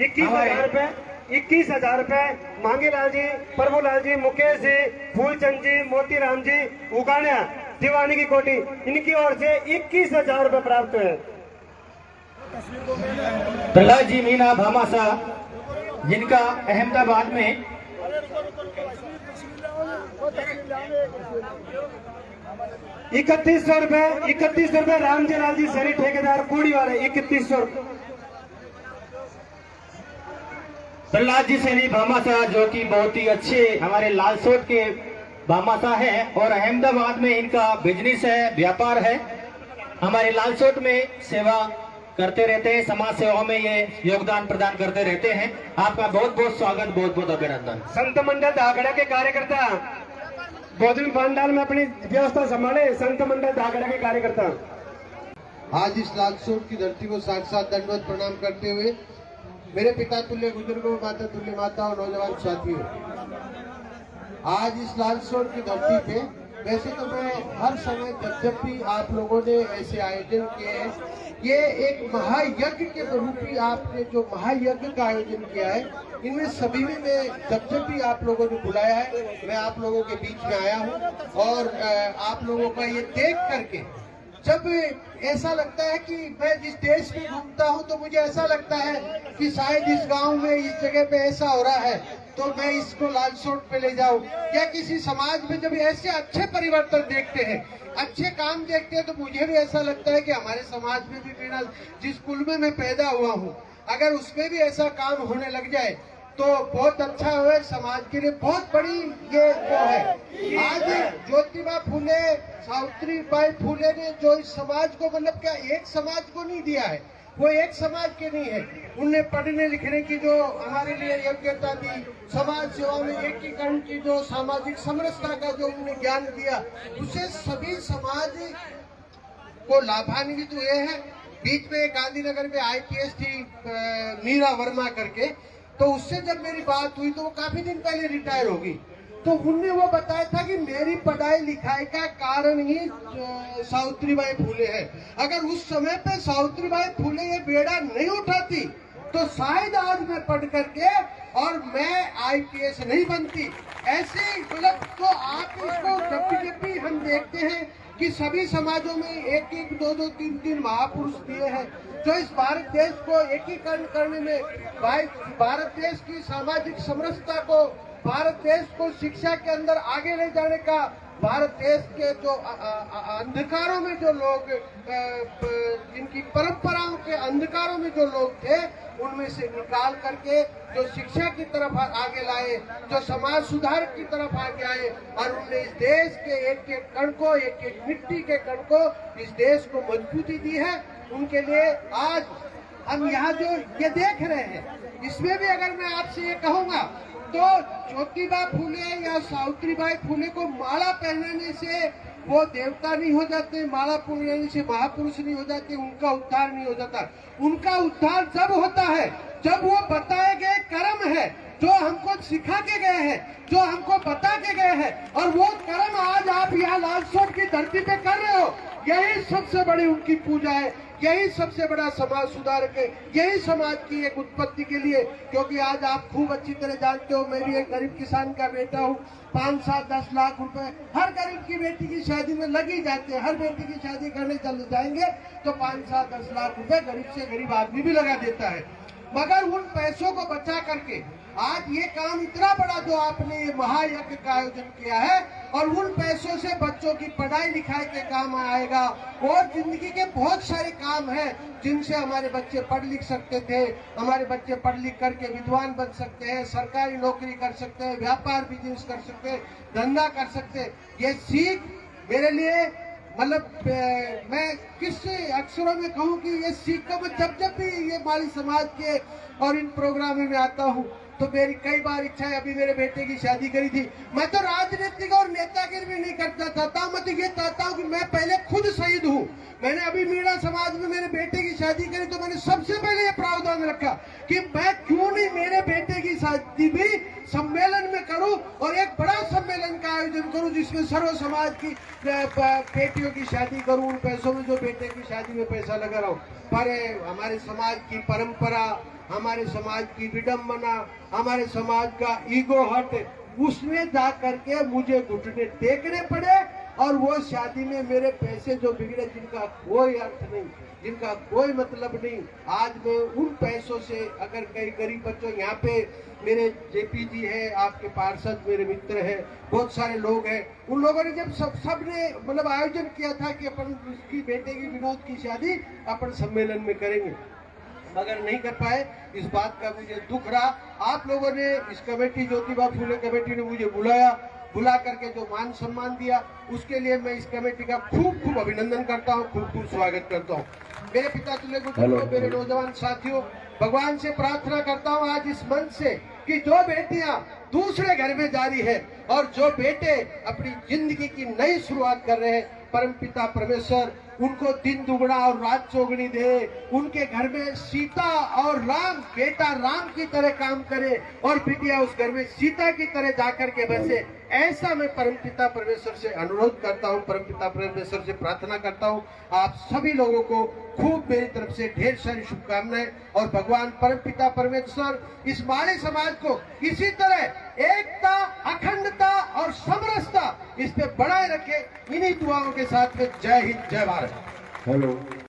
21,000 रुपए, 21,000 रुपए मांगीलाल जी, प्रभुलाल जी, मुकेश जी, फूलचंद जी, मोतीराम जी, उगाना दीवानी की कोटी, इनकी ओर से 21,000 रुपए प्राप्त हुए। प्रहलाद जी मीना भामासा, जिनका अहमदाबाद में 3100 रुपए, 3100 रुपए रामजी लाल जी सैनी ठेकेदार कूड़ी वाले 3100 रुपए। प्रहलाद जी सैनी भामासा, जो कि बहुत ही अच्छे हमारे लालसोट के भामासा है और अहमदाबाद में इनका बिजनेस है, व्यापार है। हमारे लालसोट में सेवा करते रहते हैं, समाज सेवा में ये योगदान प्रदान करते रहते हैं। आपका बहुत बहुत स्वागत, बहुत बहुत अभिनंदन। संत मंडल दागड़ा के कार्यकर्ता भोजन पंडाल में अपनी व्यवस्था संभाले, संत मंडल दागड़ा के कार्यकर्ता। आज इस लालसोट की धरती को साक्षात दंडवत प्रणाम करते हुए मेरे पिता तुल्य बुजुर्गों, माता तुल्य माता और नौजवान साथियों, आज इस लालसोट की धरती पे वैसे तो मैं हर समय जब भी आप लोगों ने ऐसे आयोजन किए हैं, ये एक महायज्ञ के रूपी आपने जो महायज्ञ का आयोजन किया है, इनमें सभी में मैं जब भी आप लोगों ने बुलाया है, मैं आप लोगों के बीच में आया हूँ और आप लोगों का ये देख करके जब ऐसा लगता है कि मैं जिस देश में घूमता हूँ तो मुझे ऐसा लगता है कि शायद इस गांव में इस जगह पे ऐसा हो रहा है तो मैं इसको लालसोट पे ले जाऊं, या किसी समाज में जब ऐसे अच्छे परिवर्तन देखते हैं, अच्छे काम देखते हैं, तो मुझे भी ऐसा लगता है कि हमारे समाज में भी मेरा जिस कुल में मैं पैदा हुआ हूँ, अगर उसमें भी ऐसा काम होने लग जाए तो बहुत अच्छा है, समाज के लिए बहुत बड़ी ये वो है। आज ज्योतिबा फूले, सावित्रीबाई फूले ने जो इस समाज को, मतलब क्या एक समाज को नहीं दिया है, वो एक समाज के नहीं है, उनने पढ़ने लिखने की जो हमारे लिए योग्यता दी, समाज सेवा में एकीकरण की जो सामाजिक समरसता का जो उन्होंने ज्ञान दिया, उसे सभी समाज को लाभान्वित हुए हैं। बीच में गांधीनगर में IPS थी मीरा वर्मा करके, तो उससे जब मेरी बात हुई तो वो काफी दिन पहले रिटायर होगी, तो उनने वो बताया था कि मेरी पढ़ाई लिखाई का कारण ही सावित्रीबाई फूले है। अगर उस समय पे सावित्रीबाई फूले ये बेड़ा नहीं उठाती तो शायद आज मैं पढ़ करके और मैं IPS नहीं बनती। ऐसे मतलब तो आप इसको जब भी हम देखते हैं कि सभी समाजों में एक एक दो दो तीन तीन महापुरुष दिए हैं जो इस भारत देश को एकीकरण करने में, भारत देश की सामाजिक समरसता को, भारत देश को शिक्षा के अंदर आगे ले जाने का, भारत देश के जो अंधकारों में जो लोग, जिनकी परंपराओं के अंधकारों में जो लोग थे, उनमें से निकाल करके जो शिक्षा की तरफ आगे लाए, जो समाज सुधार की तरफ आगे आए, और उन्होंने इस देश के एक एक कण को, एक एक मिट्टी के कण को, इस देश को मजबूती दी है। उनके लिए आज हम यहाँ जो ये देख रहे हैं, इसमें भी अगर मैं आपसे ये कहूँगा तो ज्योतिबा फूले या सावित्रीबाई फूले को माला पहनाने से वो देवता नहीं हो जाते, माला पहनाने से महापुरुष नहीं हो जाते, उनका उद्धार नहीं हो जाता। उनका उद्धार जब होता है जब वो बताए गए कर्म है जो हमको सिखा के गए हैं, जो हमको बता के गए हैं, और वो कर्म आज आप यहाँ लालसोट की धरती पे कर रहे हो, यही सबसे बड़ी उनकी पूजा है, यही सबसे बड़ा समाज सुधार के, यही समाज की एक उत्पत्ति के लिए। क्योंकि आज आप खूब अच्छी तरह जानते हो, मैं भी एक गरीब किसान का बेटा हूँ, 5, 7, 10 लाख रुपए हर गरीब की बेटी की शादी में लग ही जाते हैं। हर बेटी की शादी करने चले जाएंगे तो 5, 7, 10 लाख रुपए गरीब से गरीब आदमी भी लगा देता है। मगर उन पैसों को बचा करके आज ये काम इतना बड़ा जो आपने ये महायज्ञ का आयोजन किया है, और उन पैसों से बच्चों की पढ़ाई लिखाई के काम आएगा, और जिंदगी के बहुत सारे काम हैं जिनसे हमारे बच्चे पढ़ लिख सकते थे, हमारे बच्चे पढ़ लिख करके विद्वान बन सकते हैं, सरकारी नौकरी कर सकते हैं, व्यापार बिजनेस कर सकते हैं, धंधा कर सकते हैं। ये सीख मेरे लिए, मतलब मैं किस अक्षरों में कहूँ कि ये सीख का मैं जब भी ये माली समाज के और इन प्रोग्रामों में आता हूँ तो मेरी कई बार इच्छा है। अभी मेरे बेटे की शादी करी थी, मैं तो राजनीतिक और नेतागिरी भी नहीं करना चाहता, मैं तो ये चाहता हूँ कि मैं पहले खुद शहीद हूँ। मैंने अभी मीणा समाज में मेरे बेटे की शादी करी तो मैंने सबसे पहले ये प्रावधान रखा कि मैं क्यों नहीं मेरे बेटे की शादी भी सम्मेलन में करूं, और एक बड़ा सम्मेलन का आयोजन करूं जिसमें सर्व समाज की बेटियों की शादी करूं, उन पैसों में जो बेटे की शादी में पैसा लगा रहा हूं। पर हमारे समाज की परंपरा, हमारे समाज की विडंबना, हमारे समाज का ईगो हट, उसमें जा करके मुझे घुटने टेकने पड़े और वो शादी में मेरे पैसे जो बिगड़े, जिनका कोई अर्थ नहीं, जिनका कोई मतलब नहीं, आज मैं उन पैसों से, अगर कई गरीब बच्चों, यहाँ पे मेरे जेपी जी है, आपके पार्षद मेरे मित्र हैं, बहुत सारे लोग हैं, उन लोगों ने जब सबने मतलब आयोजन किया था कि अपन उसकी बेटे की विनोद की शादी अपन सम्मेलन में करेंगे, मगर नहीं कर पाए। इस बात का मुझे दुख रहा। आप लोगों ने, इस कमेटी, ज्योतिबा फूले कमेटी ने मुझे बुला करके जो मान सम्मान दिया, उसके लिए मैं इस कमेटी का खूब खूब अभिनंदन करता हूँ, खूब खूब स्वागत करता हूँ। मेरे पिता तुल्य गुरुजनों, मेरे नौजवान साथियों, भगवान से प्रार्थना करता हूँ आज इस मंच से कि जो बेटियां दूसरे घर में जा रही है और जो बेटे अपनी जिंदगी की नई शुरुआत कर रहे हैं, परमपिता परमेश्वर उनको दिन दुगना और रात चौगुनी दे, उनके घर में सीता और राम, बेटा राम की तरह काम करे और बिटिया उस घर में सीता की तरह जाकर के बसे, ऐसा मैं परमपिता परमेश्वर से अनुरोध करता हूँ, परमपिता परमेश्वर से प्रार्थना करता हूँ। आप सभी लोगों को खूब मेरी तरफ से ढेर सारी शुभकामनाएं और भगवान परमपिता परमेश्वर इस माड़े समाज को इसी तरह एकता, अखंडता और समरसता इस पे बनाए रखे, इन्हीं दुआओं के साथ में जय हिंद, जय भारत। हेलो।